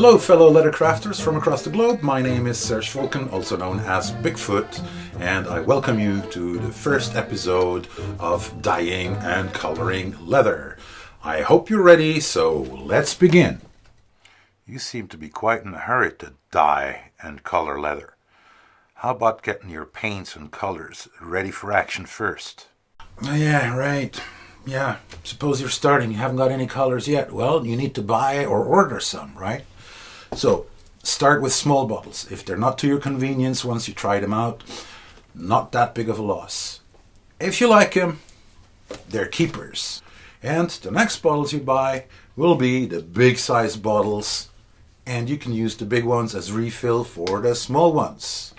Hello fellow leather crafters from across the globe, my name is Serge Volken, also known as Bigfoot, and I welcome you to the first episode of Dyeing and Coloring Leather. I hope you're ready, so let's begin. You seem to be quite in a hurry to dye and color leather. How about getting your paints and colors ready for action first? Oh yeah, right. Yeah, suppose you're starting, you haven't got any colors yet. Well, you need to buy or order some, right? So, start with small bottles. If they're not to your convenience once you try them out, not that big of a loss. If you like them, they're keepers. And the next bottles you buy will be the big size bottles, and you can use the big ones as refill for the small ones.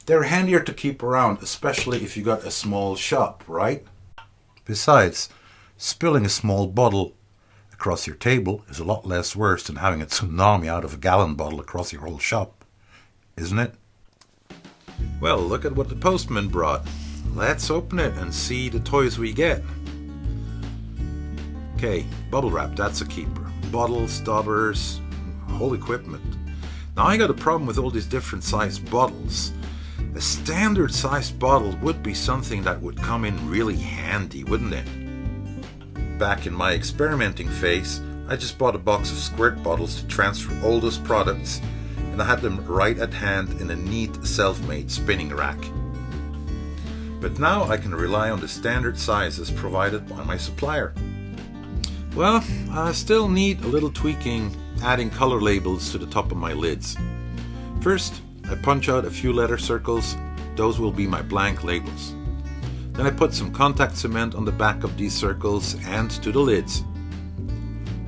They're handier to keep around, especially if you got a small shop, right? Besides, spilling a small bottle across your table is a lot less worse than having a tsunami out of a gallon bottle across your whole shop, isn't it? Well, look at what the postman brought. Let's open it and see the toys we get. Okay, bubble wrap, that's a keeper. Bottles, daubers, whole equipment. Now I got a problem with all these different sized bottles. A standard sized bottle would be something that would come in really handy, wouldn't it? Back in my experimenting phase, I just bought a box of squirt bottles to transfer all those products, and I had them right at hand in a neat self-made spinning rack. But now I can rely on the standard sizes provided by my supplier. Well, I still need a little tweaking, adding color labels to the top of my lids. First, I punch out a few letter circles. Those will be my blank labels. Then I put some contact cement on the back of these circles and to the lids.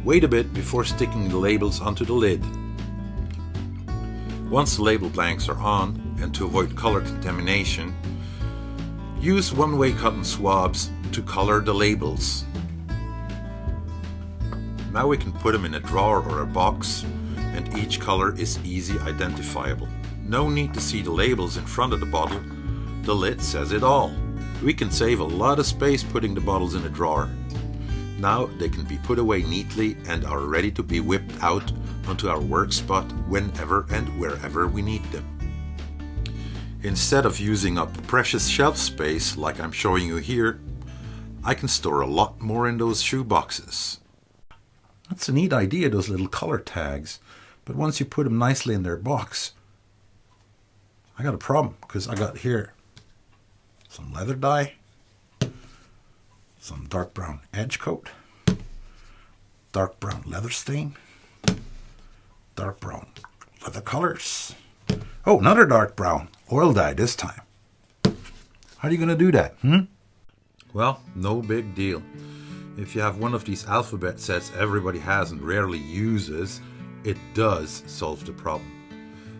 Wait a bit before sticking the labels onto the lid. Once the label blanks are on, and to avoid color contamination, use one-way cotton swabs to color the labels. Now we can put them in a drawer or a box, and each color is easy identifiable. No need to see the labels in front of the bottle. The lid says it all. We can save a lot of space putting the bottles in a drawer. Now they can be put away neatly and are ready to be whipped out onto our work spot whenever and wherever we need them. Instead of using up precious shelf space like I'm showing you here, I can store a lot more in those shoe boxes. That's a neat idea, those little color tags, but once you put them nicely in their box, I got a problem because I got here some leather dye, some dark brown edge coat, dark brown leather stain, dark brown leather colors. Oh, another dark brown oil dye this time. How are you going to do that? Well, no big deal. If you have one of these alphabet sets everybody has and rarely uses, it does solve the problem.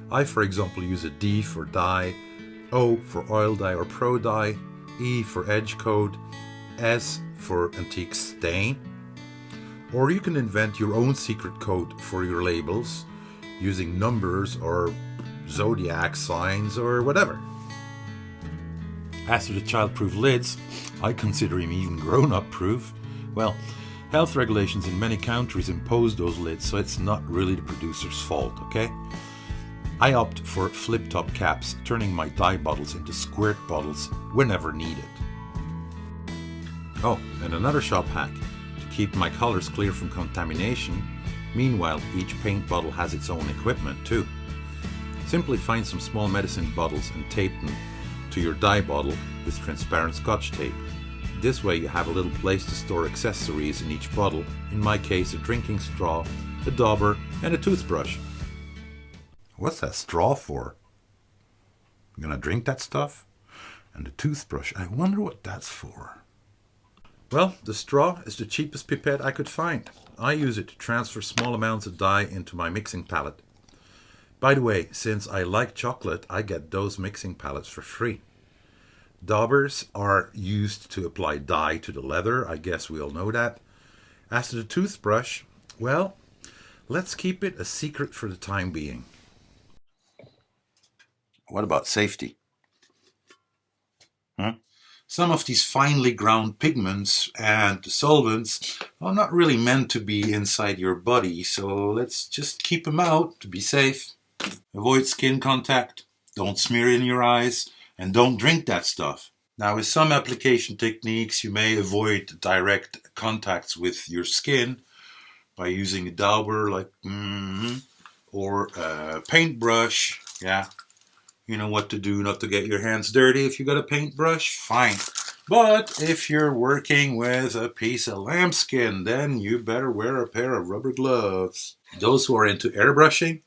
I, for example, use a D for dye, O for oil dye or pro dye, E for edge code, S for antique stain. Or you can invent your own secret code for your labels using numbers or zodiac signs or whatever. As for the child-proof lids, I consider them even grown-up proof. Well, health regulations in many countries impose those lids, so it's not really the producer's fault, okay? I opt for flip-top caps, turning my dye bottles into squirt bottles whenever needed. Oh, and another shop hack, to keep my colors clear from contamination. Meanwhile, each paint bottle has its own equipment too. Simply find some small medicine bottles and tape them to your dye bottle with transparent scotch tape. This way you have a little place to store accessories in each bottle, in my case a drinking straw, a dauber and a toothbrush. What's that straw for? I'm gonna drink that stuff? And the toothbrush, I wonder what that's for. Well, the straw is the cheapest pipette I could find. I use it to transfer small amounts of dye into my mixing palette. By the way, since I like chocolate, I get those mixing palettes for free. Daubers are used to apply dye to the leather, I guess we all know that. As to the toothbrush, well, let's keep it a secret for the time being. What about safety? Some of these finely ground pigments and solvents are not really meant to be inside your body, so let's just keep them out to be safe. Avoid skin contact, don't smear in your eyes, and don't drink that stuff. Now, with some application techniques, you may avoid direct contacts with your skin by using a dauber, or a paintbrush. Yeah, you know what to do not to get your hands dirty. If you got a paintbrush, fine. But if you're working with a piece of lambskin, then you better wear a pair of rubber gloves. Those who are into airbrushing,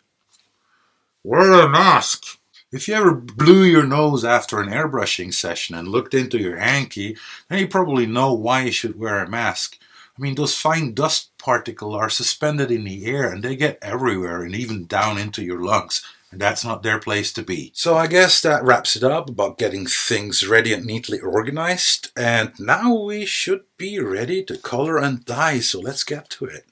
wear a mask. If you ever blew your nose after an airbrushing session and looked into your hanky, then you probably know why you should wear a mask. I mean, those fine dust particles are suspended in the air and they get everywhere and even down into your lungs. And that's not their place to be. So I guess that wraps it up about getting things ready and neatly organized. And now we should be ready to color and dye, so let's get to it.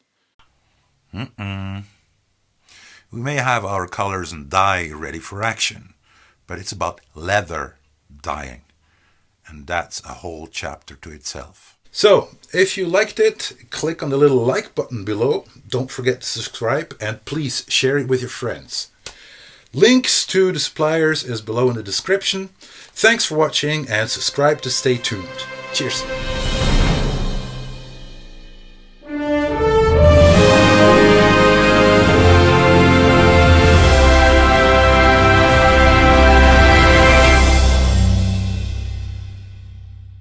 We may have our colors and dye ready for action, but it's about leather dyeing. And that's a whole chapter to itself. So, if you liked it, click on the little like button below. Don't forget to subscribe and please share it with your friends. Links to the suppliers is below in the description. Thanks for watching and subscribe to stay tuned. Cheers.